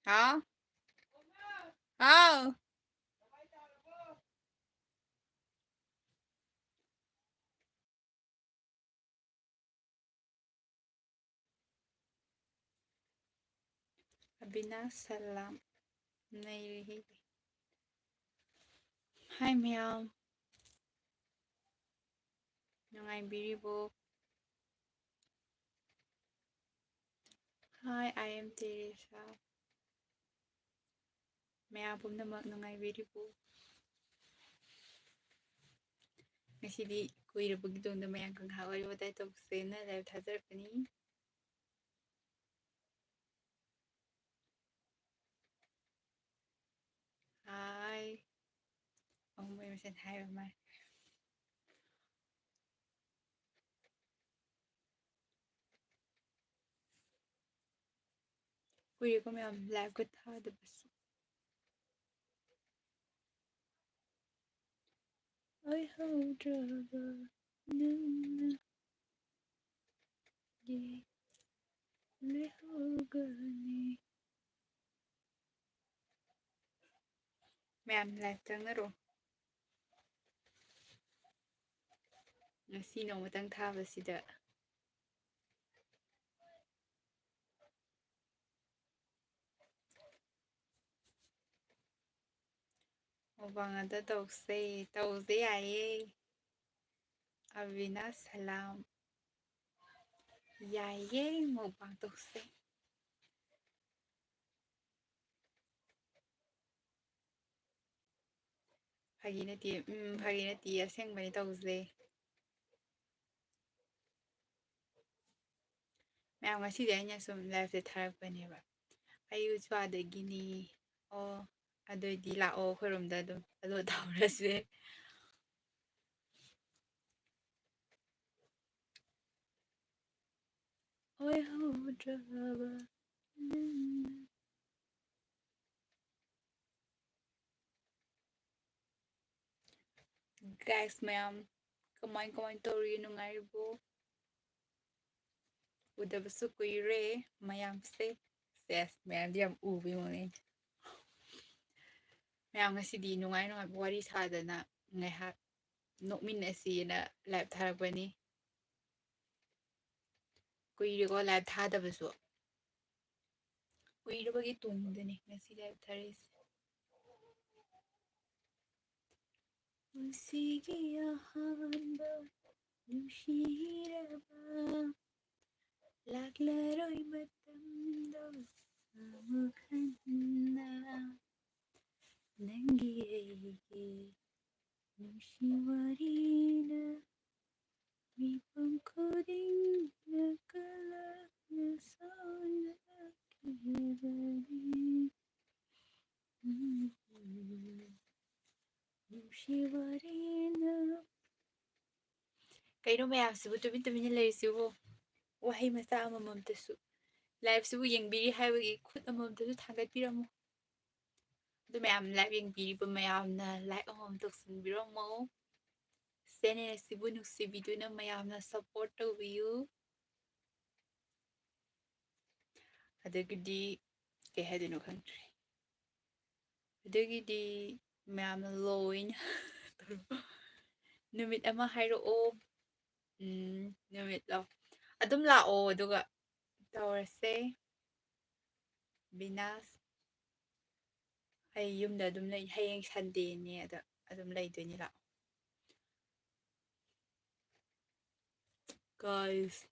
ꯍꯥꯎ ꯍꯥꯎ ꯑꯕꯤꯅꯥ ꯁꯂꯥꯝ ꯅꯩꯔꯤ ꯍꯥꯏ ꯃꯌꯥꯝ ꯅꯨꯡꯉꯥꯏꯕꯤꯔꯤꯕꯣ ꯍꯥꯏ ꯑꯥꯏ M Teresa ꯃꯌꯥꯝ ꯄꯨꯝꯅꯃꯛ ꯅꯨꯡꯉꯥꯏꯕꯤꯔꯤꯕꯣ ꯉꯁꯤꯗꯤ ꯀꯨꯏꯔꯕꯒꯤ ꯇꯨꯡꯗ ꯃꯌꯥꯝꯒ ꯉꯥꯏꯍꯥꯛ ꯋꯥꯔꯤ ꯋꯥꯇꯥꯏ ꯇꯧꯁꯦꯅ ꯂꯥꯏꯚ ꯊꯥꯖꯔꯛꯄꯅꯤ ꯍꯥꯏ ꯃꯣꯏ ꯃꯁꯦꯟ ꯍꯥꯏꯕ ꯃꯥꯜꯂꯦ ꯀꯨꯏꯔꯦꯀꯣ ꯃꯌꯥꯝ ꯂꯥꯏꯚꯀ ꯊꯥꯗꯕꯁꯨ ꯑꯣꯏꯍꯧꯗ꯭ꯔꯕ ꯅꯪꯅ ꯂꯩꯍꯧꯒꯅꯤ ꯃꯌꯥꯝ ꯂꯥꯏꯚ ꯆꯪꯅꯔꯣ ꯉꯁꯤ ꯅꯣꯡꯃꯇꯪ ꯊꯥꯕꯁꯤꯗ ꯃꯨꯛꯕꯥꯡ ꯇꯧꯁꯦ ꯌꯥꯏꯌꯦ ꯑꯕꯤꯅꯥ ꯁꯂꯥꯝ ꯌꯥꯏꯌꯦ ꯃꯨꯛꯕꯥꯡ ꯇꯧꯁꯦ ꯐꯥꯒꯤ ꯅꯠꯇꯦ ꯐꯥꯒꯤ ꯅꯠꯇꯦ ꯑꯁꯦꯡꯕꯅꯤ ꯇꯧꯁꯦ ꯃꯌꯥꯝ ꯉꯁꯤꯗꯤ ꯑꯩꯅ ꯁꯨꯝ ꯂꯥꯏꯚꯁꯦ ꯊꯥꯔꯛꯄꯅꯦꯕ ꯑꯩ ꯎꯖꯋꯥꯗꯒꯤꯅꯤ ꯑꯣ ꯑꯗꯨꯑꯣꯏꯗꯤ ꯂꯥꯛꯑꯣ ꯑꯩꯈꯣꯏꯔꯣꯝꯗ ꯑꯗꯨꯝ ꯑꯗꯨ ꯇꯧꯔꯁꯦ ꯑꯣꯏꯍꯧꯗ꯭ꯔꯕ ꯒꯥꯏꯁ ꯃꯌꯥꯝ ꯀꯃꯥꯏ ꯇꯧꯔꯤ ꯅꯨꯡꯉꯥꯏꯔꯤꯕꯣ ꯎꯗꯕꯁꯨ ꯀꯨꯏꯔꯦ ꯃꯌꯥꯝꯁꯦ ꯁꯦꯁ ꯃꯌꯥꯝꯗꯤ ꯌꯥꯝ ꯎꯕꯩ ꯃꯑꯣꯡꯅꯦ ꯃꯌꯥꯝ ꯉꯁꯤꯗꯤ ꯅꯨꯡꯉꯥꯏ ꯅꯨꯡꯉꯥꯏꯕ ꯋꯥꯔꯤ ꯁꯥꯗꯅ ꯉꯥꯏꯍꯥꯛ ꯅꯣꯛꯃꯤꯟꯅꯁꯤꯅ ꯂꯥꯏꯚ ꯊꯥꯔꯛꯄꯅꯤ ꯀꯨꯏꯔꯦꯀꯣ ꯂꯥꯏꯚ ꯊꯥꯗꯕꯁꯨ ꯀꯨꯏꯔꯕꯒꯤ ꯇꯨꯡꯗꯅꯤ ꯉꯁꯤ ꯂꯥꯏꯚ ꯊꯥꯔꯛꯏꯁꯦ ꯄꯨꯟꯁꯤꯒꯤ ꯑꯍꯥꯟꯕ ꯅꯨꯡꯁꯤꯔꯕ ꯂꯥꯛꯂꯔꯣꯏ ꯃꯇꯝꯗꯣ ꯑꯃꯨꯛ ꯍꯟꯅ ꯅꯪꯒꯤ ꯑꯩꯒꯤ ꯅꯨꯡꯁꯤ ꯋꯥꯔꯤꯅ ꯃꯤꯄꯨꯝ ꯈꯨꯗꯤꯡꯅ ꯀꯜꯂꯛꯅ ꯁꯣꯟꯅꯈꯤꯕꯅꯤ ꯅꯨꯡꯁꯤ ꯋꯥꯔꯤꯅ ꯀꯩꯅꯣ ꯃꯌꯥꯝꯁꯤꯕꯨ ꯇꯨꯃꯤꯟꯅ ꯂꯩꯔꯤꯁꯤꯕꯨ ꯋꯥꯍꯩ ꯃꯆꯥ ꯑꯃꯃꯝꯇꯁꯨ ꯂꯥꯏꯚꯁꯤꯕꯨ ꯌꯦꯡꯕꯤꯔꯤ ꯍꯥꯏꯕꯒꯤ ꯈꯨꯠ ꯑꯃꯃꯝꯇꯁꯨ ꯊꯥꯡꯒꯠꯄꯤꯔꯝꯃꯨ ꯑꯗꯨ ꯃꯌꯥꯝ ꯂꯥꯏꯚ ꯌꯦꯡꯕꯤꯔꯤꯕ ꯃꯌꯥꯝꯅ ꯂꯥꯏꯛ ꯑꯃꯃꯝ ꯇꯧꯁꯤꯟꯕꯤꯔꯝꯃꯣ ꯆꯦꯅꯦꯜ ꯑꯁꯤꯕꯨ ꯅꯨꯡꯁꯤꯕꯤꯗꯨꯅ ꯃꯌꯥꯝꯅ ꯁꯞꯄꯣꯔꯠ ꯇꯧꯕꯤꯌꯨ ꯑꯗꯒꯤꯗꯤ ꯀꯩ ꯍꯥꯏꯗꯣꯏꯅꯣ ꯈꯪꯗ꯭ꯔꯦ ꯑꯗꯒꯤꯗꯤ ꯃꯌꯥꯝꯅ ꯂꯣꯏꯅ ꯅꯨꯃꯤꯠ ꯑꯃ ꯍꯥꯏꯔꯛꯑꯣ ꯅꯨꯃꯤꯠꯂꯣ ꯑꯗꯨꯝ ꯂꯥꯛꯑꯣ ꯑꯗꯨꯒ ꯇꯧꯔꯁꯦ ꯕꯤꯅꯥꯁ ꯑꯩ ꯌꯨꯝꯗ ꯑꯗꯨꯝ ꯂꯩ ꯍꯌꯦꯡ ꯁꯟꯗꯦꯅꯦ ꯑꯗ ꯑꯗꯨꯝ ꯂꯩꯗꯣꯏꯅꯤ ꯂꯥꯛꯑꯣ ꯒꯥꯏꯁ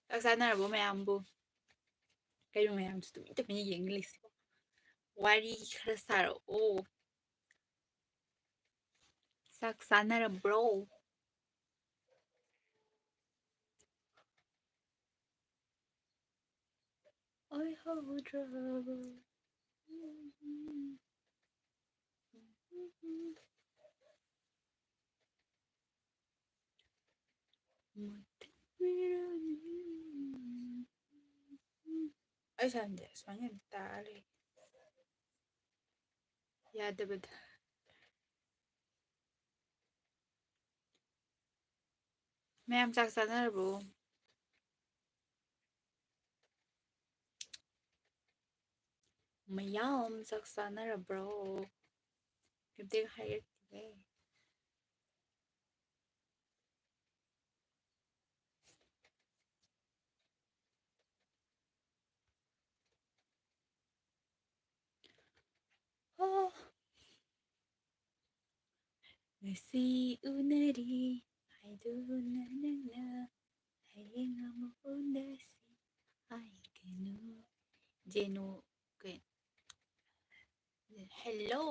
ꯆꯥꯛ ꯆꯥꯅꯔꯕꯣ ꯃꯌꯥꯝꯕꯨ ꯀꯩꯅꯣ ꯃꯌꯥꯝꯁꯨ ꯇꯨꯃꯤꯟꯅ ꯌꯦꯡꯉ ꯂꯩꯁꯤꯕꯣ ꯋꯥꯔꯤ ꯈꯔ ꯁꯥꯔꯛꯑꯣ ꯆꯥꯛ ꯆꯥꯅꯔꯕ꯭ꯔꯣ ꯑꯣꯏꯍꯧꯗ꯭ꯔꯕ ꯑꯩ ꯁꯥꯟꯗꯦ ꯁꯨꯃꯥꯏꯅ ꯇꯥꯔ ꯂꯩ ꯌꯥꯗꯕꯗ ꯃꯌꯥꯝ ꯆꯥꯛ ꯆꯥꯅꯔꯕꯣ ꯃꯌꯥꯝ ꯆꯥꯛ ꯆꯥꯅꯔꯕ꯭ꯔꯣ? ꯀꯩꯝꯇ ꯍꯥꯏꯔꯛꯇꯦ. Ngasi unari haiduna nana hayeng amu unasi haikenu Jenu. Hello.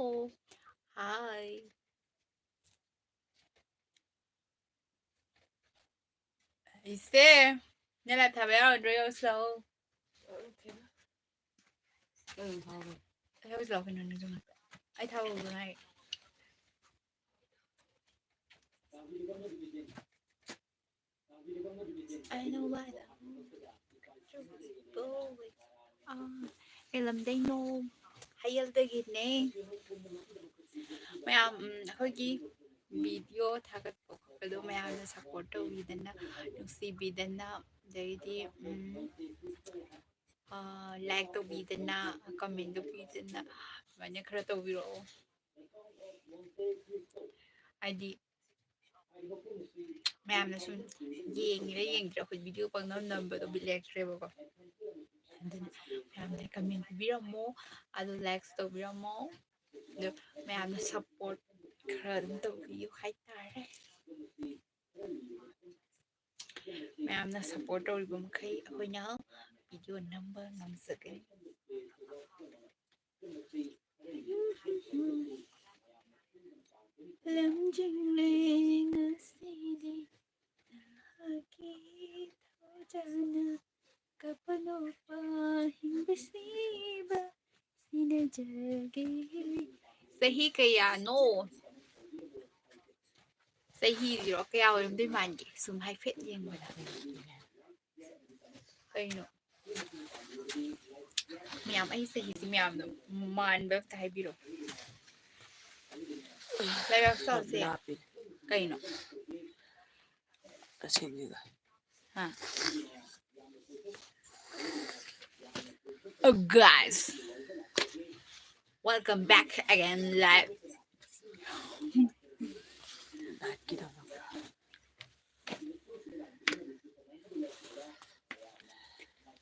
Hi. Ise nela tabero droyo slow. I was laughing on it. I thought it was like I know why the lamdeno hayaldagine mayam akogi video thagatpo khopado mayamna support tawidana nuksibidana daidi like tawidana comment tawidana mane khara tawbiro adi mayamna sun yengira akhoi video pangnam nambado bilectrebo mayamna comment tawbiramo adu likes tawbiramo adu mayamna support khara dum tawbiyo haitare mayamna support tawriba mkhay akhoina video number ngamsagani Lamjing ngasidi nahagi taujana kapanopa himbasiba sinajage sahi kaya no sahi zero kaya orimdoi mangi sum haifet yengwala kaino mayam ai sahi si mayam no manba ta haibiro Live sauce kaino Asinida. Oh guys, welcome back again live.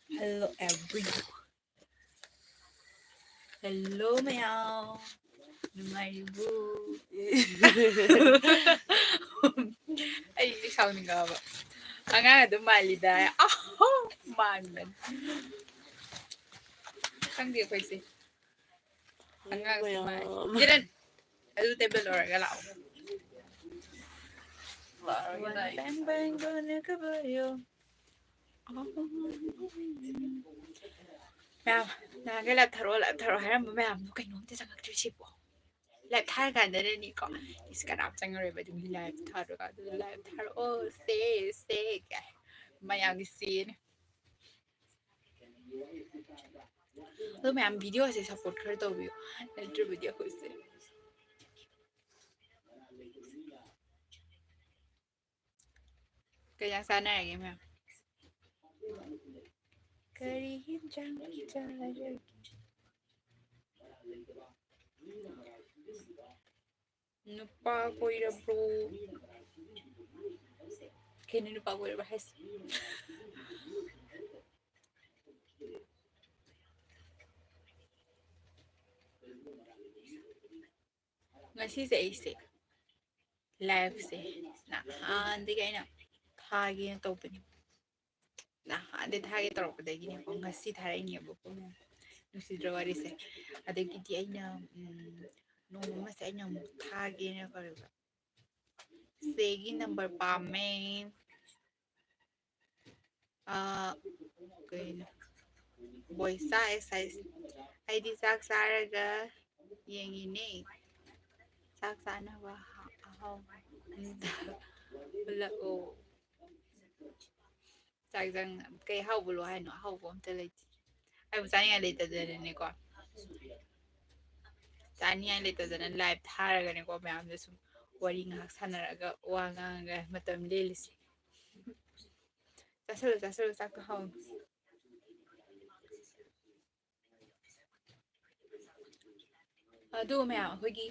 Hello everyone. Hello meow. Nungaibu. Ay, sound nga ba? Ang nga dumali dahil. Oh, man. Ang di ko isi. Ang nga sumali. Diyan. Ado table or galaw. Bang bang gonna kabayo. Ma'am, nagala taro haram ma'am. Kainom ta sa magtrip po. Live thar ka na rin ko. Iskarap sang rin ba yung live thar ka? Live thar. Oh, stay. Mayang scene. तो ma'am video ऐसे support करता हूँ editor video को इससे कहीं साना है ma'am करी जंग चार nupa ko ira bro kini nupa ko ira bahas ngasi sa ise live se na hindi kayo na thagi na to pa na hindi thagi taro pa dahil niya kung ngasi tharay niya po nusidrawari se ada kiti ay na nung mas ay na thagi na karuga segi number pa may okay boy size ay di saksaraga yang ini saksana ba how wala ko saksang kay how bulo hay no how bom talay ay musani nga later din ni ko tani nga later din live tharaga ni ko mayam na sum wari nga sanaraga wanga nga matam lilis Tasalo sakto how ꯑꯗꯨꯒ ꯃꯌꯥꯝ ꯑꯩꯈꯣꯏꯒꯤ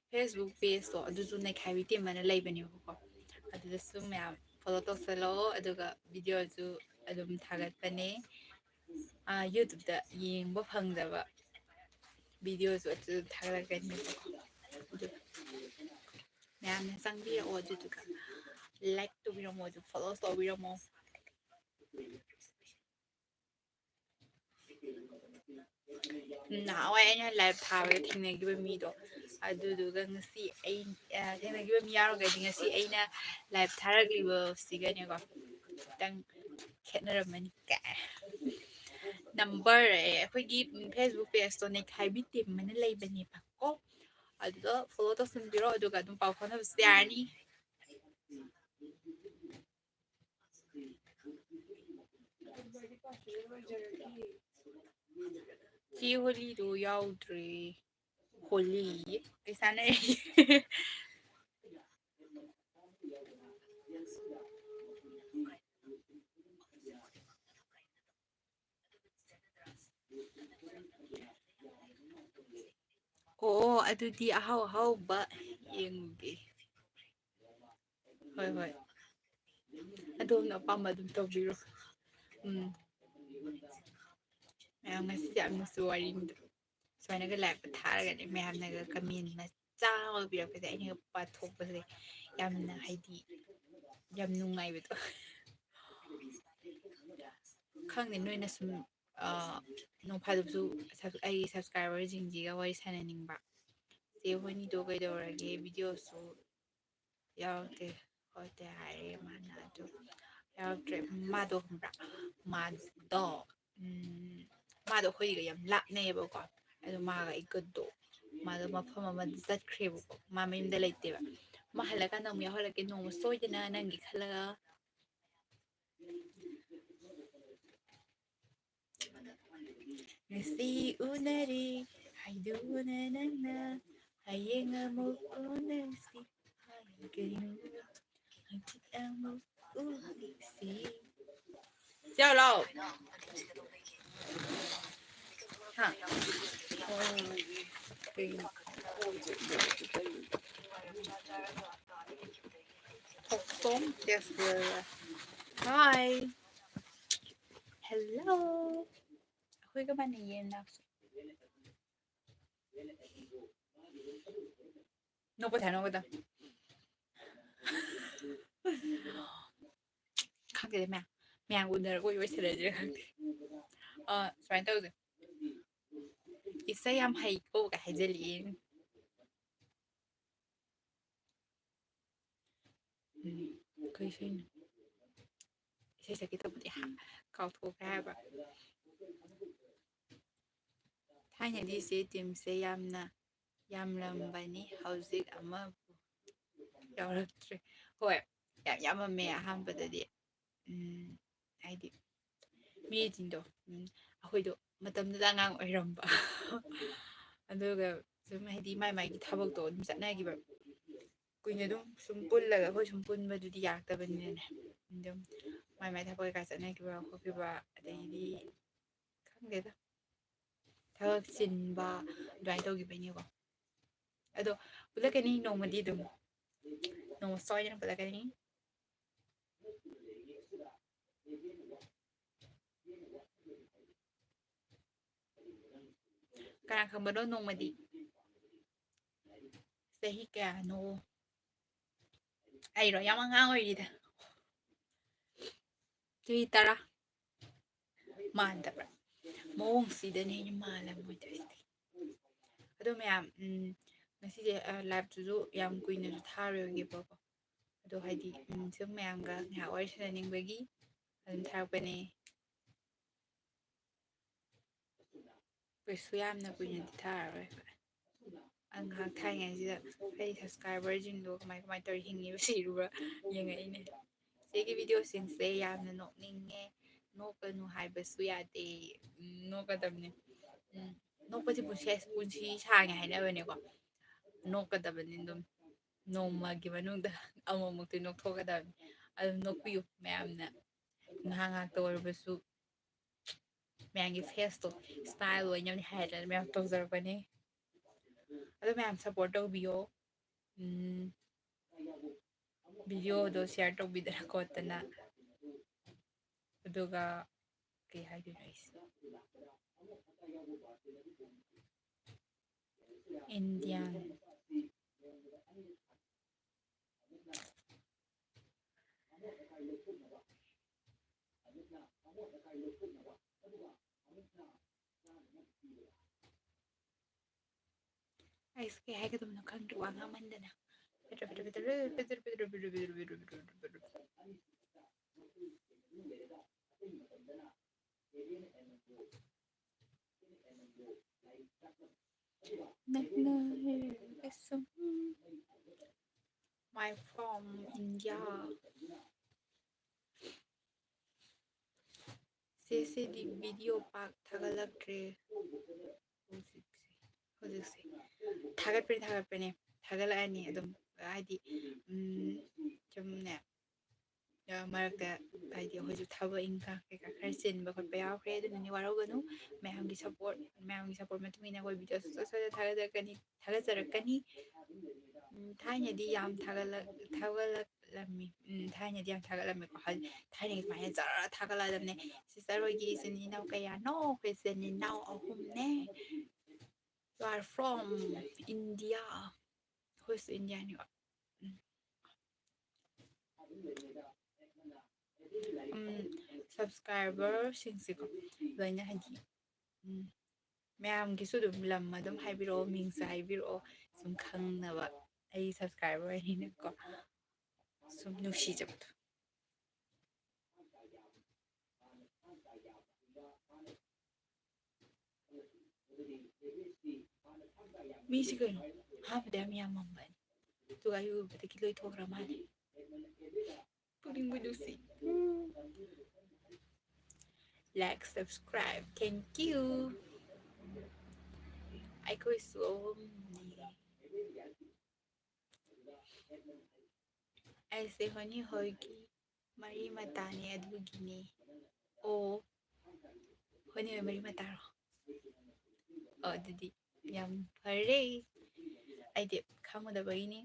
Facebook ꯄꯦꯖꯇꯣ ꯑꯗꯨꯁꯨ ꯅꯩꯈꯥꯏꯕꯤ team ꯑꯅ ꯂꯩꯕꯅꯦꯕꯀꯣ ꯑꯗꯨꯗꯁꯨ ꯃꯌꯥꯝ follow ꯇꯧꯁꯜꯂꯛꯑꯣ ꯑꯗꯨꯒ ꯚꯤꯗꯤꯑꯣꯁꯨ ꯑꯗꯨꯝ ꯊꯥꯒꯠꯄꯅꯦ ꯌꯨꯇꯨꯕꯇ ꯌꯦꯡꯕ ꯐꯪꯗꯕ ꯚꯤꯗꯤꯑꯣꯁꯨ ꯑꯗꯨ ꯊꯥꯒꯠꯂꯛꯀꯅꯦꯕꯀꯣ ꯑꯗꯨ ꯃꯌꯥꯝꯅ ꯆꯪꯕꯤꯔꯛꯑꯣ ꯑꯗꯨꯗꯨꯒ ꯂꯥꯏꯛ ꯇꯧꯕꯤꯔꯝꯃꯣ ꯑꯗꯨ ꯐꯣꯂꯣ ꯇꯧꯕꯤꯔꯝꯃꯣ ꯅꯍꯥꯟꯋꯥꯏ ꯑꯩꯅ ꯂꯥꯏꯚ ꯊꯥꯕꯗ ꯊꯦꯡꯅꯈꯤꯕ ꯃꯤꯗꯣ ꯑꯗꯨꯗꯨꯒ ꯉꯁꯤ ꯑꯩ ꯊꯦꯡꯅꯈꯤꯕ ꯃꯤ ꯌꯥꯎꯔꯒꯗꯤ ꯉꯁꯤ ꯑꯩꯅ ꯂꯥꯏꯚ ꯊꯥꯔꯛꯂꯤꯕꯁꯤꯒꯅꯦꯀꯣ ꯈꯤꯇꯪ ꯈꯦꯠꯅꯔꯝꯃꯅꯤ ꯀꯥꯏ ꯅꯝꯕꯔ ꯑꯩꯈꯣꯏꯒꯤ ꯐꯦꯁꯕꯨꯛ ꯄꯦꯖꯇꯣ ꯅꯩꯈꯥꯏꯕꯤ ꯇꯤꯝ ꯑꯅ ꯂꯩꯕꯅꯦꯕꯀꯣ ꯑꯗꯨꯗ ꯐꯣꯂꯣ ꯇꯧꯁꯟꯕꯤꯔꯣ ꯑꯗꯨꯒ ꯑꯗꯨꯝ ꯄꯥꯎ ꯐꯥꯎꯅꯕꯁꯨ ꯌꯥꯔꯅꯤ ꯆꯦ ꯍꯣꯂꯤꯗꯣ ꯌꯥꯎꯗ꯭ꯔꯦ ꯍꯣꯂꯤ ꯀꯩ ꯆꯥꯟꯅꯔꯤ ꯑꯣ ꯑꯗꯨꯗꯤ ꯑꯍꯥꯎ ꯑꯍꯥꯎꯕ ꯌꯦꯡꯉꯨꯒꯦ ꯍꯣꯏ ꯍꯣꯏ ꯑꯗꯣꯝꯅ ꯑꯄꯥꯝꯕ ꯑꯗꯨꯝ ꯇꯧꯕꯤꯔꯣ ꯃꯌꯥꯝ ꯉꯁꯤꯁꯦ ꯌꯥꯝꯅꯁꯨ ꯋꯥꯔꯤꯅꯤꯗꯣ ꯁꯨꯃꯥꯏꯅꯒ ꯂꯥꯏꯞꯇ ꯊꯥꯔꯒꯅꯦ ꯃꯌꯥꯝꯅꯒ ꯀꯃꯦꯟ ꯃꯆꯥ ꯑꯃ ꯄꯤꯔꯛꯄꯁꯦ ꯑꯩꯅꯒ ꯄꯥꯊꯣꯛꯄꯁꯦ ꯌꯥꯝꯅ ꯍꯥꯏꯗꯤ ꯌꯥꯝ ꯅꯨꯡꯉꯥꯏꯕꯗꯣ ꯈꯪꯗꯦ ꯅꯣꯏꯅ ꯁꯨꯝ ꯅꯣꯡ ꯐꯥꯗꯣꯛꯁꯨ ꯑꯩꯒꯤ ꯁꯕꯁꯀ꯭ꯔꯥꯏꯕꯔꯁꯤꯡꯁꯤꯒ ꯋꯥꯔꯤ ꯁꯥꯟꯅꯅꯤꯡꯕ ꯆꯦ ꯍꯣꯏꯅꯤꯗꯣ ꯀꯩꯗꯧꯔꯒꯦ ꯚꯤꯗꯤꯑꯣꯁꯨ ꯌꯥꯎꯔꯛꯇꯦ ꯈꯣꯠꯇꯦ ꯍꯥꯏꯔꯦ ꯃꯥꯅ ꯑꯗꯨ ꯌꯥꯎꯔꯛꯇ꯭ꯔꯦ ꯃꯥꯗꯣ ꯈꯪꯕ꯭ꯔꯥ ꯃꯥꯗꯣ ꯃꯥꯗꯣ ꯑꯩꯈꯣꯏꯒ ꯌꯥꯝ ꯂꯥꯞꯅꯩꯌꯦꯕꯀꯣ ꯑꯗꯨ ꯃꯥꯒ ꯑꯩꯒꯗꯣ ꯃꯥꯗꯣ ꯃꯐꯝ ꯑꯃꯗ ꯆꯠꯈ꯭ꯔꯦꯕꯀꯣ ꯃꯥ ꯃꯌꯨꯝꯗ ꯂꯩꯇꯦꯕ ꯃꯥ ꯍꯜꯂꯀꯥꯟꯗ ꯑꯃꯨꯛ ꯌꯥꯎꯍꯜꯂꯛꯀꯦ ꯅꯣꯡꯃ ꯁꯣꯏꯗꯅ ꯅꯪꯒꯤ ꯈꯜꯂꯒ ꯉꯁꯤ ꯎꯅꯔꯤ ꯍꯥꯏꯗꯨꯅ ꯅꯪꯅ ꯍꯌꯦꯡ ꯑꯃꯨꯛ ꯎꯅꯁꯤ ꯍꯥꯏꯒꯅꯨ ꯍꯪꯆꯤꯠ ꯑꯃꯨꯛ ꯎꯅꯁꯤ ꯆꯦꯜꯂꯣ ꯂꯥꯎ ꯍꯥ ꯀꯩꯒꯤꯅꯣ ꯊꯣꯛꯇꯣꯝ ꯇꯦꯁꯄꯨꯔ ꯍꯥꯏ ꯍꯦꯜꯂꯣ ꯑꯩꯈꯣꯏꯒ ꯃꯥꯟꯅꯩꯌꯦ ꯅꯥꯛꯁꯨ ꯅꯣꯛꯄ ꯁꯥꯏ ꯅꯣꯛꯀꯗꯝ ꯈꯪꯗꯦꯗ ꯃꯌꯥꯝ ꯎꯅꯔꯒ ꯑꯣꯏ ꯑꯣꯏꯁꯜꯂꯁꯤꯔ ꯈꯪꯗꯦ ꯁꯨꯃꯥꯏꯅ ꯇꯧꯁꯦ ꯏꯁꯩ ꯌꯥꯝ ꯍꯩꯀꯣ ꯀ ꯍꯥꯏꯖꯜꯂꯛꯑꯦ ꯀꯩ ꯏꯁꯩꯅꯣ ꯏꯁꯩ ꯁꯛꯀꯦ ꯇꯧꯕꯗꯤ ꯀꯥꯎꯊꯣꯛꯈ꯭ꯔꯦ ꯍꯥꯏꯕ ꯊꯥꯏꯅꯗꯤ ꯏꯆꯦ ꯇꯤꯝꯁꯦ ꯌꯥꯝꯅ ꯌꯥꯝꯂꯝꯕꯅꯤ ꯍꯧꯖꯤꯛ ꯑꯃꯕꯨ ꯌꯥꯎꯔꯛꯇ꯭ꯔꯦ ꯍꯣꯏ ꯌꯥꯝ ꯌꯥꯝꯃꯝꯃꯦ ꯑꯍꯥꯟꯕꯗꯗꯤ ꯍꯥꯏꯗꯤ ꯃꯤꯁꯤꯡꯗꯣ ꯑꯩꯈꯣꯏꯗꯣ ꯃꯇꯝꯗꯨꯗ ꯑꯉꯥꯡ ꯑꯣꯏꯔꯝꯕ ꯑꯗꯨꯒ ꯁꯨꯝ ꯍꯥꯏꯗꯤ ꯃꯥꯏ ꯃꯥꯏꯒꯤ ꯊꯕꯛꯇꯣ ꯑꯗꯨꯝ ꯆꯠꯅꯈꯤꯕ ꯀꯨꯏꯅ ꯑꯗꯨꯝ ꯁꯨꯝ ꯄꯨꯜꯂꯒ ꯑꯩꯈꯣই ꯁꯨꯝ ꯄꯨꯟꯕꯗꯨꯗꯤ ꯌꯥꯔꯛꯇꯕꯅꯤꯅꯅꯦ ꯑꯗꯨꯝ ꯃꯥꯏ ꯃꯥꯏ ꯊꯕꯛ ꯀꯩꯀꯥ ꯆꯠꯅꯈꯤꯕ ꯈꯣꯠꯈꯤꯕ ꯑꯗꯩꯗꯤ ꯈꯪꯗꯦꯗ ꯊꯕꯛ ꯆꯤꯟꯕ ꯑꯗꯨꯃꯥꯏꯅ ꯇꯧꯈꯤꯕꯩꯅꯦꯀꯣ ꯑꯗꯣ ꯄꯨꯜꯂꯛꯀꯅꯤ ꯅꯣꯡꯃꯗꯤ ꯑꯗꯨꯝ ꯅꯣꯡꯃ ꯁꯣꯏꯗꯅ ꯄꯨꯜꯂꯛꯀꯅꯤ ꯀꯅꯥ ꯈꯪꯕꯅꯣ ꯅꯣꯡꯃꯗꯤ ꯆꯍꯤ ꯀꯌꯥꯅꯣ ꯑꯩꯔꯣ ꯌꯥꯝ ꯑꯉꯥꯡ ꯑꯣꯏꯔꯤꯗ ꯆꯍꯤ 10 ꯃꯥꯟꯗꯕ꯭ꯔꯥ ꯃꯑꯣꯡꯁꯤꯗꯅꯦ ꯑꯩꯅ ꯃꯥꯜꯂꯝꯃꯣꯏꯗꯣꯏꯁꯦ ꯑꯗꯣ ꯃꯌꯥꯝ ꯉꯁꯤꯁꯦ ꯂꯥꯏꯞꯇꯨꯁꯨ ꯌꯥꯝ ꯀꯨꯏꯅꯁꯨ ꯊꯥꯔꯣꯏꯒꯦꯕꯀꯣ ꯑꯗꯣ ꯍꯥꯏꯗꯤ ꯁꯨꯝ ꯃꯌꯥꯝꯒ ꯉꯥꯏꯍꯥꯛ ꯋꯥꯔꯤ ꯁꯥꯟꯅꯅꯤꯡꯕꯒꯤ ꯑꯗꯨꯝ ꯊꯥꯔꯛꯄꯅꯦ ꯀꯩꯁꯨ ꯌꯥꯝꯅ ꯀꯨꯏꯅꯗꯤ ꯊꯥꯔꯔꯣꯏ ꯉꯥꯏꯍꯥꯛ ꯊꯥꯏꯉꯩꯁꯤꯗ ꯑꯩ ꯁꯕꯁꯀ꯭ꯔꯥꯏꯕꯔꯁꯤꯡꯗꯣ ꯀꯃꯥꯏ ꯀꯃꯥꯏꯅ ꯇꯧꯔꯤ ꯍꯤꯡꯉꯤꯕ ꯁꯤꯔꯨꯕ ꯌꯦꯡꯉꯛꯏꯅꯦ ꯁꯤꯒꯤ ꯚꯤꯗꯤꯑꯣꯁꯤꯡꯁꯦ ꯌꯥꯝꯅ ꯅꯣꯛꯅꯤꯡꯉꯦ ꯅꯣꯛꯀꯅꯨ ꯍꯥꯏꯕꯁꯨ ꯌꯥꯗꯦ ꯅꯣꯛꯀꯗꯕꯅꯦ ꯅꯣꯛꯄꯁꯤ ꯄꯨꯟꯁꯤ ꯁꯥꯡꯉꯦ ꯍꯥꯏꯅꯕꯅꯦꯀꯣ ꯅꯣꯛꯀꯗꯕꯅꯤ ꯑꯗꯨꯝ ꯅꯣꯡꯃꯒꯤ ꯃꯅꯨꯡꯗ ꯑꯃꯨꯛꯃꯨꯛꯇꯤ ꯅꯣꯛꯊꯣꯛꯀꯗꯕꯅꯤ ꯑꯗꯨꯝ ꯅꯣꯛꯄꯤꯌꯨ ꯃꯌꯥꯝꯅ ꯉꯥꯏꯍꯥꯛ ꯉꯥꯏꯍꯥꯛꯇ ꯑꯣꯏꯔꯕꯁꯨ ꯃꯌꯥꯝꯒꯤ ꯐꯦꯁꯇꯣ ꯏꯁꯃꯥꯏꯜ ꯑꯣꯏꯅꯕꯅꯤ ꯍꯥꯏꯗꯅ ꯃꯌꯥꯝ ꯇꯧꯖꯔꯛꯄꯅꯤ ꯑꯗꯣ ꯃꯌꯥꯝ ꯁꯞꯄꯣꯔꯠ ꯇꯧꯕꯤꯌꯣ ꯚꯤꯗꯤꯑꯣꯗꯣ ꯁꯤꯌꯔ ꯇꯧꯕꯤꯗꯅ ꯈꯣꯠꯇꯅ ꯑꯗꯨꯒ ꯀꯩ ꯍꯥꯏꯗꯣꯏꯅꯣ ꯑꯩꯁꯦ ꯏꯟꯗꯤꯌꯥꯟ ꯑꯩꯁ ꯀꯩ ꯍꯥꯏꯒꯗꯕꯅꯣ ꯈꯪꯗ꯭ꯔꯦ ꯋꯥ ꯉꯥꯡꯃꯟꯗꯅ My from India. ꯁꯤꯗꯤ ꯚꯤꯗꯤꯑꯣ ꯄꯥꯛ ꯊꯥꯒꯠꯂꯛꯇ꯭ꯔꯦ ꯍꯧꯖꯤꯛꯁꯦ ꯊꯥꯒꯠꯄꯅꯦ ꯊꯥꯒꯠꯂꯛꯑꯅꯤ ꯑꯗꯨꯝ ꯍꯥꯏꯗꯤ ꯁꯨꯝꯅꯦ ꯃꯔꯛꯇ ꯍꯥꯏꯗꯤ ꯑꯩꯈꯣꯏꯁꯨ ꯊꯕꯛ ꯏꯪꯈꯥꯡ ꯀꯩꯀꯥ ꯈꯔ ꯆꯤꯟꯕ ꯈꯣꯠꯄ ꯌꯥꯎꯈ꯭ꯔꯦ ꯑꯗꯨꯅꯅꯦ ꯋꯥꯔꯧꯒꯅꯨ ꯃꯌꯥꯝꯒꯤ ꯁꯞꯄꯣꯔꯠ ꯃꯇꯨꯡ ꯏꯟꯅ ꯑꯩꯈꯣꯏ ꯚꯤꯗꯤꯑꯣ ꯊꯥꯒꯠꯆꯔꯛꯀꯅꯤ ꯊꯥꯏꯅꯗꯤ ꯌꯥꯝ ꯊꯥꯒꯠꯂꯛꯂꯝꯃꯤ ꯊꯥꯏꯅꯗꯤ ꯌꯥꯝ ꯊꯥꯒꯠꯂꯝꯃꯤꯀꯣ ꯊꯥꯏꯅꯒꯤ ꯁꯨꯃꯥꯏꯅ ꯖꯔ ꯊꯥꯒꯠꯂꯛꯑꯗꯕꯅꯦ ꯁꯤꯁꯇꯔ ꯍꯣꯏꯒꯤ ꯏꯆꯤꯟ ꯏꯅꯥꯎ ꯀꯌꯥꯅꯣ ꯑꯩꯈꯣꯏ ꯏꯆꯤꯟ ꯏꯅꯥꯎ 3ꯅꯦ You are from India. Who's Indian? Subscriber-ꯁꯤꯡꯁꯦꯀꯣ ꯂꯣꯏꯅ ꯍꯥꯏꯗꯤ ꯃꯌꯥꯝꯒꯤꯁꯨ ꯑꯗꯨꯝ ꯂꯝ ꯑꯗꯨꯝ ꯍꯥꯏꯕꯤꯔꯛꯑꯣ ꯃꯤꯡꯁꯨ ꯍꯥꯏꯕꯤꯔꯛꯑꯣ ꯁꯨꯝ ꯈꯪꯅꯕ ꯑꯩ ꯁꯕꯁꯀ꯭ꯔꯥꯏꯕꯔꯅꯤꯅꯀꯣ ꯁꯨꯝ ꯅꯨꯡꯁꯤꯖꯕꯗꯣ ꯃꯤꯁꯤ ꯀꯩꯅꯣ ꯑꯍꯥꯟꯕꯗ ꯌꯥꯝ ꯌꯥꯝꯃꯝꯕꯅꯤ ꯑꯗꯨꯒ ꯑꯩ ꯎꯕꯗꯒꯤ ꯂꯣꯏꯊꯣꯛꯈ꯭ꯔ ꯃꯥꯜꯂꯦ ꯄꯨꯛꯅꯤꯡꯕꯨ ꯅꯨꯡꯁꯤ like subscribe thank you ꯑꯩꯈꯣꯏꯁꯨ ꯑꯩꯁꯦ ꯍꯣꯅꯤ ꯍꯣꯏꯒꯤ ꯃꯔꯤ ꯃꯇꯥꯅꯦ ꯑꯗꯨꯒꯤꯅꯦ ꯑꯣ ꯍꯣꯅꯤ ꯍꯣꯏ ꯃꯔꯤ ꯃꯇꯥꯔꯣ ꯑꯗꯨꯗꯤ ꯌꯥꯝ ꯐꯔꯦ ꯑꯩꯗꯤ ꯈꯪꯉꯨꯗꯕꯒꯤꯅꯤ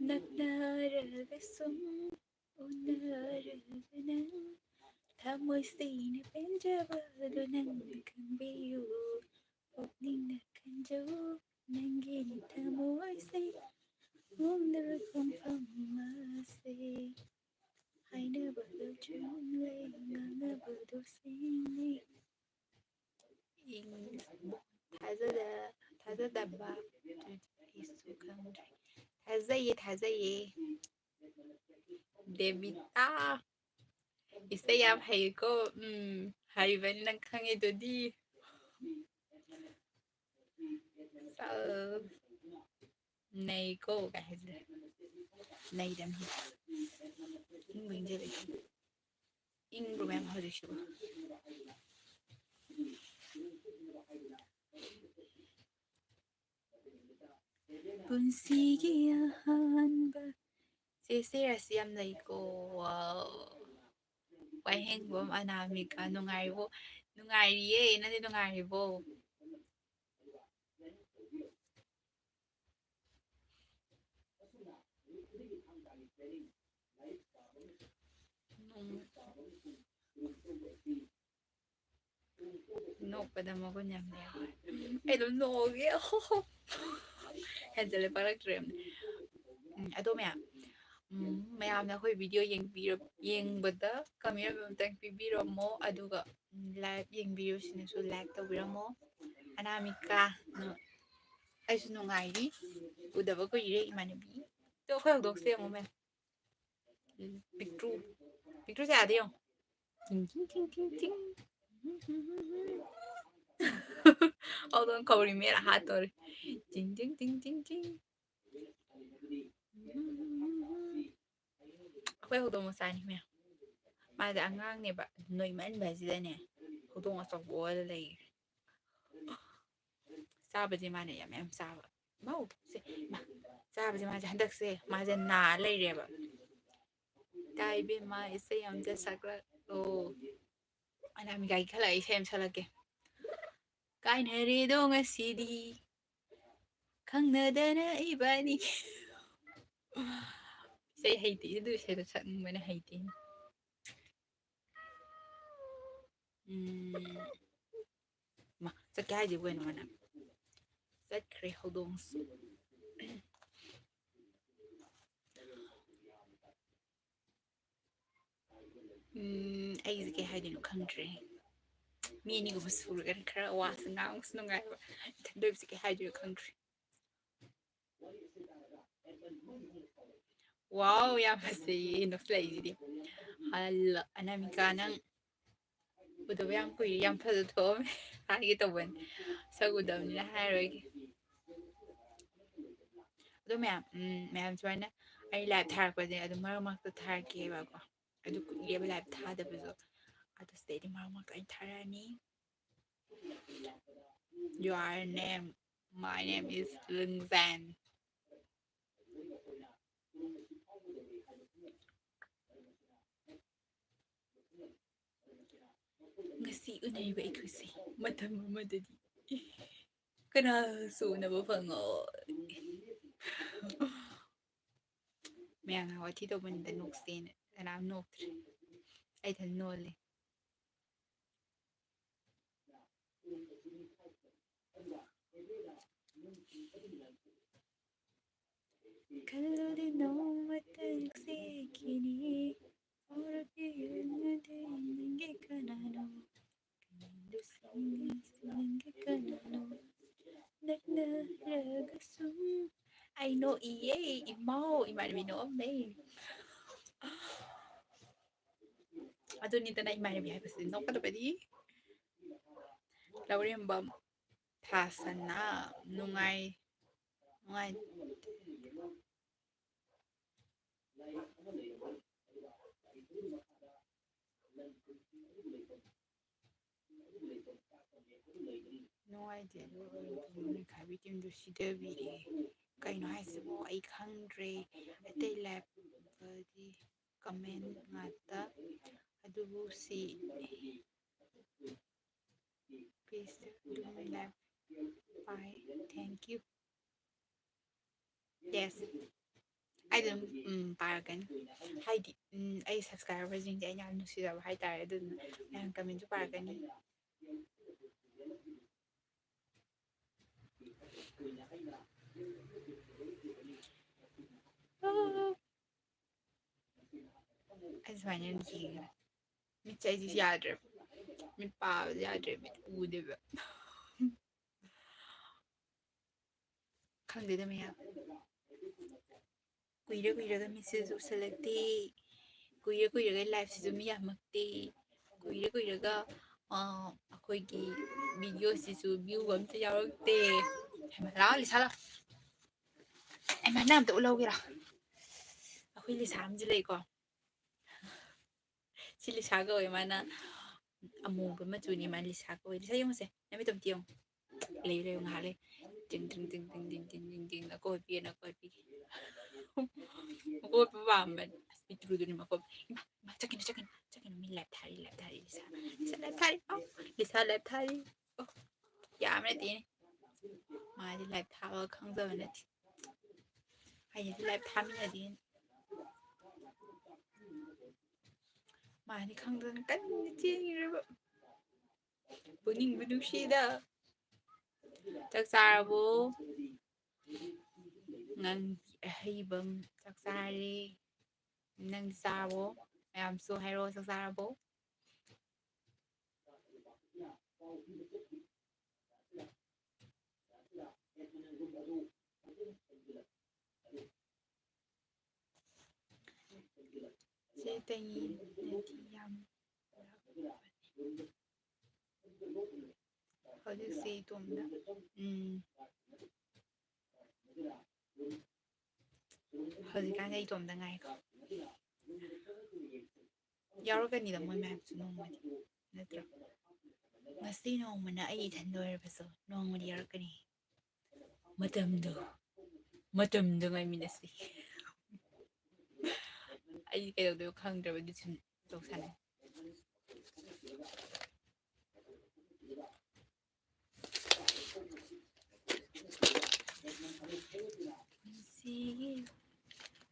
ꯅꯛꯅꯔꯒꯁꯨ ꯎꯅꯔꯒꯅ ꯊꯃꯣꯏ ꯁꯦꯡꯅ ꯄꯦꯟꯖꯕꯗꯨ ꯅꯪꯅ ꯈꯪꯕꯤꯌꯨ ꯄꯨꯛꯅꯤꯡꯅ ꯈꯟꯖꯧ ꯅꯪꯒꯤꯅꯤ ꯊꯃꯣꯏꯁꯦ ꯍꯣꯡꯗꯕ ꯈꯣꯡꯐꯝ ꯑꯁꯦ ꯍꯥꯏꯅꯕꯗꯣ ꯆꯨꯝꯂꯦ ꯉꯥꯡꯅꯕꯗꯣ ꯁꯦꯡꯂꯦ ꯊꯥꯖꯗꯕ ꯑꯩꯁꯨ ꯈꯪꯗ꯭ꯔꯦ ꯊꯥꯖꯩꯌꯦ ꯗꯦꯕꯤꯇꯥ ꯏꯁꯩ ꯌꯥꯝ ꯍꯩꯀꯣ ꯍꯩꯕꯅꯤ ꯅꯪ ꯈꯪꯉꯤꯗꯨꯗꯤ ꯅꯩꯀꯣ ꯀꯥꯏ ꯍꯥꯏꯖꯤꯜꯂꯦ ꯅꯩꯗꯝꯅꯤ ꯏꯪꯕꯨ ꯏꯪꯖꯜꯂꯦ ꯏꯪꯕ꯭ꯔꯣ ꯃꯌꯥꯝ ꯍꯧꯖꯤꯛꯁꯤꯕꯨ ꯄꯨꯟꯁꯤꯒꯤ ꯑꯍꯥꯟꯕ ꯆꯦ ꯔꯥꯁꯤ ꯌꯥꯝ ꯂꯩꯀꯣ ꯋꯥꯏꯍꯦꯡꯕꯝ ꯑꯅꯥꯃꯤꯀꯥ ꯅꯨꯡꯉꯥꯏꯔꯤꯕꯣ ꯅꯨꯡꯉꯥꯏꯔꯤꯌꯦ ꯅꯪꯗꯤ ꯅꯨꯡꯉꯥꯏꯔꯤꯕꯣ ꯅꯣꯛꯄꯗ ꯃꯒꯨꯟ ꯌꯥꯝ ꯂꯩ ꯑꯩ ꯑꯗꯨꯝ ꯅꯣꯛꯑꯒꯦ ꯍꯦꯟꯖꯜꯂꯦ ꯄꯛꯂꯛꯇ꯭ꯔꯦ ꯑꯗꯣ ꯃꯌꯥꯝꯅ ꯑꯩꯈꯣꯏ ꯚꯤꯗꯤꯑꯣ ꯌꯦꯡꯕꯗ ꯀꯃꯦꯟ ꯑꯃꯇꯪ ꯄꯤꯕꯤꯔꯝꯃꯣ ꯑꯗꯨꯒ ꯂꯥꯏꯚ ꯌꯦꯡꯕꯤꯔꯨꯁꯤꯅꯁꯨ ꯂꯥꯏꯛ ꯇꯧꯕꯤꯔꯝꯃꯣ ꯑꯅꯥꯃꯤꯀꯥ ꯑꯩꯁꯨ ꯅꯨꯡꯉꯥꯏꯔꯤ ꯎꯗꯕ ꯀꯨꯏꯔꯦ ꯏꯃꯥꯟꯅꯕꯤ ꯑꯗꯣ ꯑꯩꯈꯣꯏ ꯍꯧꯗꯣꯡꯁꯦ ꯌꯦꯡꯉꯣ ꯃꯦꯝ ꯄꯤꯛꯇ꯭ꯔꯨꯁꯦ ꯑꯥꯗ ꯌꯦꯡꯉꯣ ting ꯍꯧꯗꯣꯡ ꯀꯧꯔꯤ ꯃꯦꯠ ꯍꯥꯠꯇꯣꯔꯦ ting ꯑꯩꯈꯣꯏ ꯍꯧꯗꯣꯡ ꯃꯆꯥꯅꯤ ꯃꯌꯥꯝ ꯃꯥꯁꯦ ꯑꯉꯥꯡꯅꯦꯕ ꯅꯣꯏꯃꯟꯕꯁꯤꯗꯅꯦ ꯍꯧꯗꯣꯡ ꯑꯆꯧꯕ ꯑꯣꯏꯅ ꯂꯩꯈ꯭ꯔꯦ ꯆꯥꯕꯁꯦ ꯃꯥꯅ ꯌꯥꯝ ꯆꯥꯕ ꯆꯥꯕꯁꯦ ꯃꯥꯁꯦ ꯍꯟꯗꯛꯁꯦ ꯃꯥꯁꯦ ꯅꯥ ꯂꯩꯔꯦꯕ ताइबेमा इसे हमसे सकला ओ अनामिकाई खला इसे हम सलके काइनरे दोंगा सीदी खंगनदना इबानी से हेती दु से sak mana heती ma sakay haji bueno mana sakre hodonsu ai sakay haji no country mi ni go busuru kan kara was ngang sno ngai tando sakay haji no country wow ya pasti no slay di hala anamika nang udah yang kui yang pada tuh lagi tuh ben saya udah nih hari itu mem cuman ai lab thar pa de adu mar mak ta thar ke ba ko adu ye lab tha da bu adu stay di mar mak ai tharani your name my name is Lingjen ngasi unai ba ikusi matam madadi kana su na ba fango mẹ ngào thì đâu mình đã nộp tiền là nộp ai thành nộpเลย kalori no matarse kini ora piyunade ninge kanano kanando singe kanano nagna ragasum I know iye imo imani no me ado ni tana imani bi hai pasin no kada padi laurem bam thasana nungai nungai idea Neikhaibi Team do sidabiri kaino haisibo ai khangdre atei lab di comment ngata adubu si please do my lab bye thank you yes I don't paragan haidi ai subscriber jing de nya nu sida hai tare dun yang comment ju paragan ai swanyan ki mi chai ji yadre mi pa yadre mi ude ba khangde me ya kuira kuira ga message usalakte kuira kuira ga live sizu mi yamakte kuira kuira ga ꯑꯩꯈꯣꯏꯒꯤ ꯚꯤꯗꯤꯑꯣꯁꯤꯁꯨ view ꯑꯝꯇ ꯌꯥꯎꯔꯛꯇꯦ ꯂꯥꯛꯑꯣ Lisa ꯂꯥꯛꯑꯣ ꯑꯩ ꯃꯅꯥ ꯑꯝꯇ ꯎꯠꯍꯧꯒꯦꯔꯥ ꯑꯩꯈꯣꯏ Lisa ꯑꯃꯁꯨ ꯂꯩꯀꯣ ꯁꯤ ꯂꯤꯁꯥ ꯀꯧꯋꯦ ꯃꯥꯅ ꯑꯃꯨꯕ ꯃꯆꯨꯅꯤ ꯃꯥ ꯂꯤꯁꯥ ꯀꯧꯋꯦ ꯂꯤꯁꯥ ꯌꯦꯡꯉꯨꯁꯦ ꯅꯨꯃꯤꯠ ꯑꯝꯇ ꯌꯦꯡꯉꯨ ꯂꯩꯌꯨ ꯂꯩꯌꯨ ꯉꯥꯏꯍꯥꯛ ꯂꯩ ꯇꯤꯡ ꯇꯤꯡ ꯇꯤꯡ ꯇꯤꯡ ꯇꯤꯡ ꯇꯤꯡ ꯇꯤꯡ ꯇꯤꯡ ꯑꯀꯣꯏꯕꯤꯅ ꯑꯀꯣꯏꯕꯤꯒꯤ ꯃꯀꯣꯏꯕ ꯄꯥꯝꯕꯅꯤ ꯑꯁ ꯄꯤꯇ꯭ꯔꯨꯗꯨꯅꯤ ꯃꯀꯣꯏꯕ ꯆꯠꯀꯅꯨ ꯆꯠꯀꯅꯨ ꯆꯠꯀꯅꯨ ꯃꯤ ꯂꯥꯏꯞ ꯊꯥꯔꯤ ꯂꯤꯁꯥ ꯂꯤꯁꯥ ꯂꯥꯏꯞ ꯊꯥꯔꯤ ꯂꯤꯁꯥ ꯂꯥꯏꯞ ꯊꯥꯔꯤ ꯌꯥꯝ ꯅꯠꯇꯦꯅꯦ ꯃꯥꯗꯤ ꯂꯥꯏꯞ ꯊꯥꯕ ꯈꯪꯖꯕ ꯅꯠꯇꯦ ꯑꯩꯅꯗꯤ ꯂꯥꯏꯞ ꯊꯥꯃꯤꯟꯅꯗꯦꯅ ꯃꯥꯗꯤ ꯈꯪꯗꯅ ꯀꯟꯅ ꯆꯦꯟꯈ꯭ꯔꯕ ꯄꯨꯛꯅꯤꯡꯕꯨ ꯅꯨꯡꯁꯤꯗ ꯆꯥꯛ ꯆꯥꯔꯕꯣ ꯅꯪꯒꯤ ꯑꯍꯩꯕꯝ ꯆꯥꯛ ꯆꯥꯔꯦ ꯅꯪꯗꯤ ꯆꯥꯔꯕꯣ ꯃꯌꯥꯝꯁꯨ ꯍꯥꯏꯔꯛꯑꯣ ꯆꯥꯛ ꯆꯥꯔꯕꯣ ꯆꯦꯇꯩꯅꯗꯤ ꯌꯥꯝ ꯍꯧꯖꯤꯛꯁꯦ ꯏꯇꯣꯝꯗ ꯍꯧꯖꯤꯛꯀꯥꯟꯗꯤ ꯑꯩ ꯏꯇꯣꯝꯗ ꯉꯥꯏꯀꯣ ꯌꯥꯎꯔꯛꯀꯅꯤꯗ ꯃꯣꯏ ꯃꯌꯥꯝꯁꯨ ꯅꯣꯡꯃꯗꯤ ꯅꯠꯇ꯭ꯔꯣ ꯉꯁꯤ ꯅꯣꯡꯃꯅ ꯑꯩ ꯏꯊꯟꯗ ꯑꯣꯏꯔꯕꯁꯨ ꯅꯣꯡꯃꯗꯤ ꯌꯥꯎꯔꯛꯀꯅꯤ ꯃꯇꯝꯗꯣ ꯉꯥꯏꯃꯤꯟꯅꯁꯤ ꯑꯩ ꯀꯩꯗꯧꯗꯣꯏꯕ ꯈꯪꯗ꯭ꯔꯕꯗꯤ ꯁꯨꯝ ꯇꯧꯁꯟꯅꯩ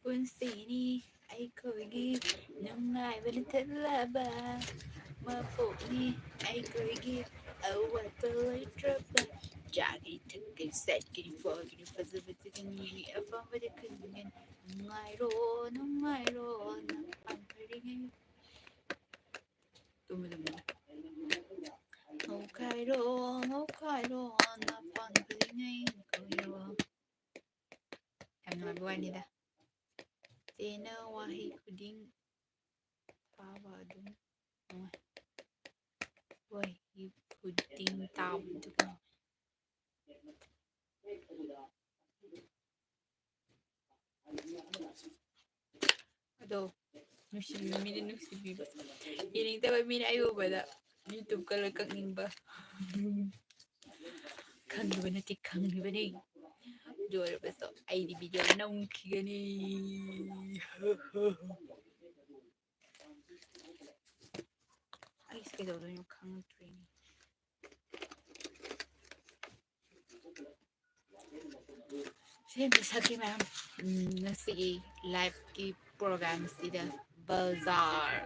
ꯄꯨꯟꯁꯤꯅꯤ ꯑꯩꯈꯣꯏꯒꯤ ꯅꯨꯡꯉꯥꯏꯕꯅ ꯊꯜꯂꯕ ꯃꯄꯣꯛꯅꯤ ꯑꯩꯈꯣꯏꯒꯤ ꯑꯋꯥꯠꯄ ꯂꯩꯇ꯭ꯔꯕ ꯆꯥꯒꯤ ꯊꯛꯀꯤ ꯁꯦꯠꯀꯤ ꯐꯣꯜꯒꯤ ꯐꯖꯕꯗꯨꯒꯤ ꯑꯄꯥꯝꯕꯗ ꯈꯟꯒꯅꯤ ꯅꯨꯡꯉꯥꯏꯔꯣ ꯅꯨꯡꯉꯥꯏꯔꯣ ꯄꯥꯟꯈꯔꯤꯉꯩ ꯉꯧꯈꯥꯏꯔꯣ ꯉꯧꯈꯥꯏꯔꯣ ꯄꯥꯟꯈꯔꯤꯉꯩ ꯀꯧꯔꯣ ꯌꯥꯝ ꯅꯨꯡꯉꯥꯏꯕ ꯋꯥꯅꯤꯗ ꯆꯦꯅ ꯋꯥꯍꯩ ꯈꯨꯗꯤꯡ ꯇꯥꯕ ꯑꯗꯨꯝ ꯅꯨꯡꯉꯥꯏ ꯋꯥꯍꯩ ꯈꯨꯗꯤꯡ ꯇꯥꯕꯗꯨ ꯑꯗꯣ ꯅꯨꯡꯁꯤꯕꯤꯕ ꯃꯤꯅ ꯅꯨꯡꯁꯤꯕꯤꯕ ꯌꯦꯡꯅꯤꯡꯗꯕ ꯃꯤꯅ ꯑꯩ ꯎꯕꯗ ꯌꯨꯇꯨꯕꯀ ꯂꯣꯏ ꯀꯛꯅꯤꯡꯕ ꯈꯪꯉꯤꯕ ꯅꯠꯇꯦ ꯈꯪꯉꯤꯕꯅꯤ ꯑꯗꯨ ꯑꯣꯏꯔꯕꯁꯨ ꯑꯩꯗꯤ ꯚꯤꯗꯤꯑꯣ ꯅꯝꯈꯤꯒꯅꯤ ꯑꯩꯁꯦ ꯀꯩꯗꯧꯗꯣꯏꯅꯣ ꯈꯪꯗ꯭ꯔꯦꯅꯦ ꯁꯦꯝꯕ ꯁꯛꯀꯤ ꯃꯌꯥꯝ ꯉꯁꯤꯒꯤ ꯂꯥꯏꯐꯀꯤ ꯄ꯭ꯔꯣꯒ꯭ꯔꯥꯝꯁꯤꯗ ꯕꯖꯥꯔ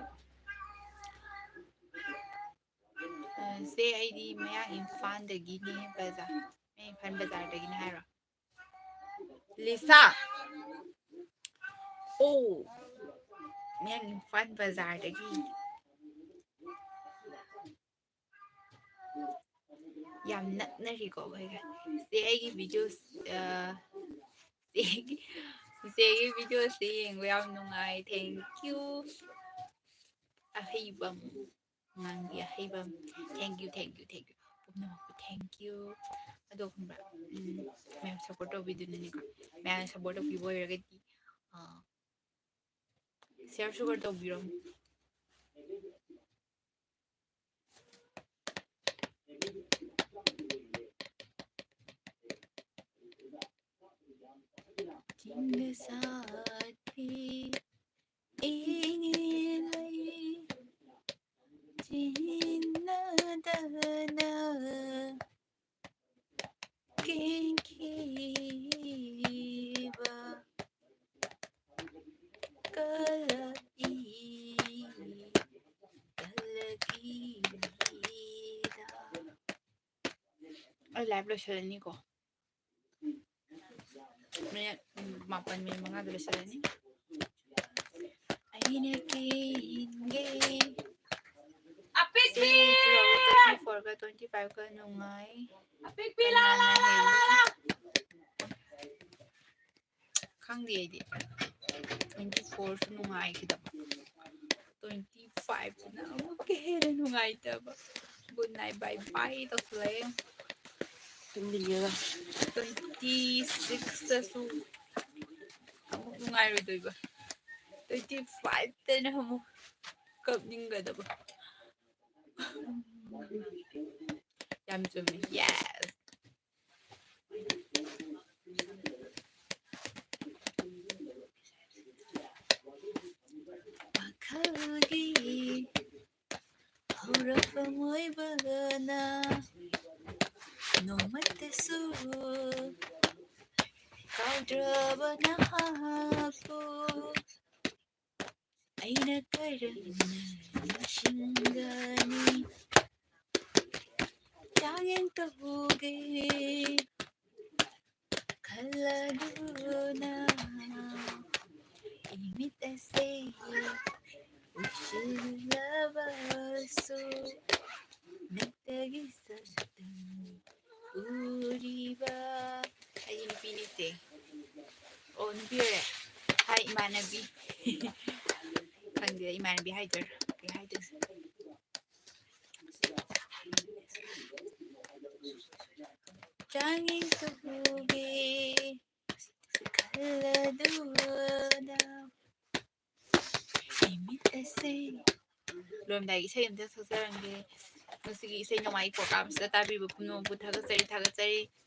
ꯁꯦ ꯑꯩꯗꯤ ꯃꯌꯥꯡ ꯏꯝꯐꯥꯜꯗꯒꯤꯅꯦ ꯕꯖꯥꯔ ꯃꯌꯥꯡ ꯏꯝꯐꯥꯜ ꯕꯖꯥꯔꯗꯒꯤꯅꯦ ꯍꯥꯏꯔꯣ ꯂꯤꯁꯥ ꯑꯣ ꯃꯌꯥꯡ ꯏꯝꯐꯥꯜ ꯕꯖꯥꯔꯗꯒꯤ ꯌꯥꯝ ꯅꯛꯅꯔꯤꯀꯣ ꯑꯩꯈꯣꯏꯒ ꯁꯦ ꯑꯩꯒꯤ ꯚꯤꯗꯤꯑꯣ ꯆꯦꯒꯤ ꯚꯤꯗꯤꯑꯣꯁꯦ ꯌꯦꯡꯕ ꯌꯥꯝ ꯅꯨꯡꯉꯥꯏ ꯊꯦꯡꯀ꯭ꯌꯨ ꯑꯍꯩꯕꯝ ꯉꯥꯡꯕꯤ ꯑꯍꯩꯕꯝ ꯊꯦꯡꯀ꯭ꯌꯨ ꯄꯨꯝꯅꯃꯛꯄꯨ ꯊꯦꯡꯀ꯭ꯌꯨ ꯑꯗꯣ ꯈꯪꯕ꯭ꯔꯥ ꯃꯌꯥꯝ ꯁꯞꯄꯣꯔꯠ ꯇꯧꯕꯤꯗꯨꯅꯅꯦꯀꯣ ꯃꯌꯥꯝꯅ ꯁꯞꯄꯣꯔꯠ ꯇꯧꯕꯤꯕ ꯑꯣꯏꯔꯒꯗꯤ ꯁꯤꯌꯔ ꯁꯨꯒꯔ ꯇꯧꯕꯤꯔꯝꯃꯨ चिंग साथी चिन्नदना केंखीबा कलई कलगीदा लाइव लोसलनी को मिनट 5 लोसलनी अहिने केंगे अपीपी 24 का 25 का नुंगाई अपीपी लाला खंगदी 24 सु नुंगाई किदब 25 ना अमुक हेरे नुंगाई तब गुड नाइट बाय बाय तसले तुमलिगा 26 तसु अमुक नुंगाई रोइदोइबा 25 तने अमुक कपनिंगदब याम चुमे यस खलगी हौरफमोइबना नोमतसु काउद्रबना हापु अइना करना शिंगनी चायन कहोगे खलदुना इमितसे उशिलबसु नतगी सत्तम उरिबा अई नुपीनिसे ओ नुपीरे हाय इमानबी खंगे इमानबी हाइदर के हाइदर चांगी कहोगे खलदुना इमितसे लोमदाई इसे अमता सजरंगे ꯉꯁꯤꯒꯤ ꯏꯁꯩ ꯅꯣꯡꯃꯥꯏ ꯄ꯭ꯔꯣꯒ꯭ꯔꯥꯝꯁꯤꯗ ꯇꯥꯕꯤꯕ ꯄꯨꯝꯅꯃꯛꯄꯨ ꯊꯥꯒꯠꯆꯔꯤ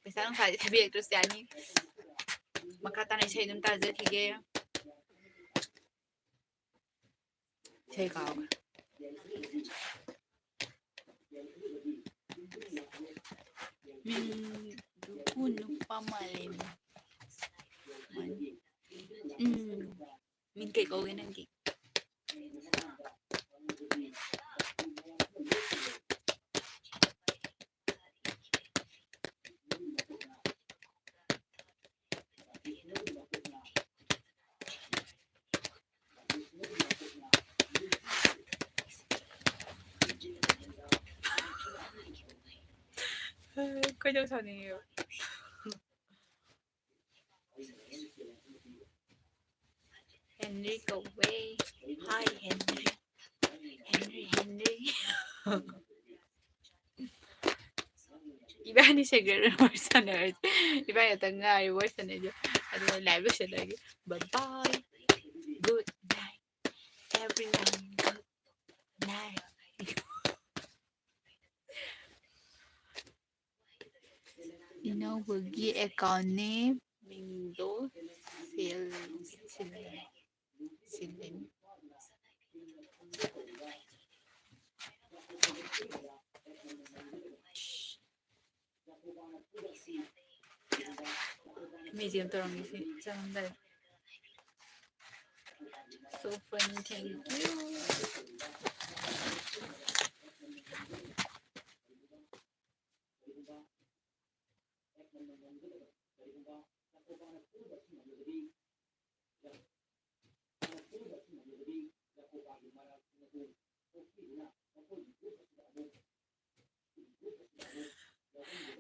ꯄꯩꯁꯥ ꯅꯨꯡꯁꯥꯗꯤ ꯊꯥꯕꯤꯔꯛꯇ꯭ꯔꯁꯨ ꯌꯥꯅꯤ ꯃꯈꯥ ꯇꯥꯅ ꯏꯁꯩ ꯑꯗꯨꯝ ꯇꯥꯖꯈꯤꯒꯦ 제가 누구 누빠 말임 mình kể câu cái này kì có dấu sao nhiều Henry cầu về hi Henry 이반이 세계를 벌써내야지 이반이었던 가 벌써내죠 아주 라이브 셔나기 bye bye good night everyone good night 이노브기 에코니 민도 실린 미지엄 떨어지지 짱다 so funny thank you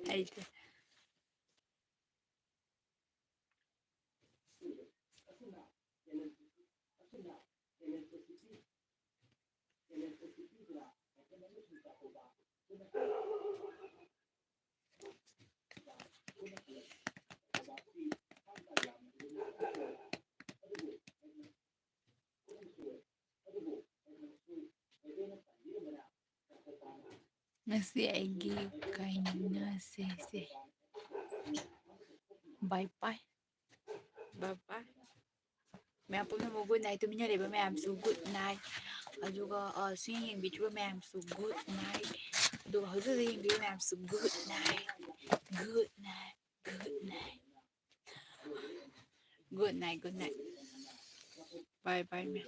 알지 ngasi aigi kaina se bye bye mẹ cũng là một good night tụi mình nhớ để mẹ làm su good night aduga suy nghĩ bị chúa mẹ làm su good night aduga hồi giờ gì bị mẹ làm su good night bye bye mẹ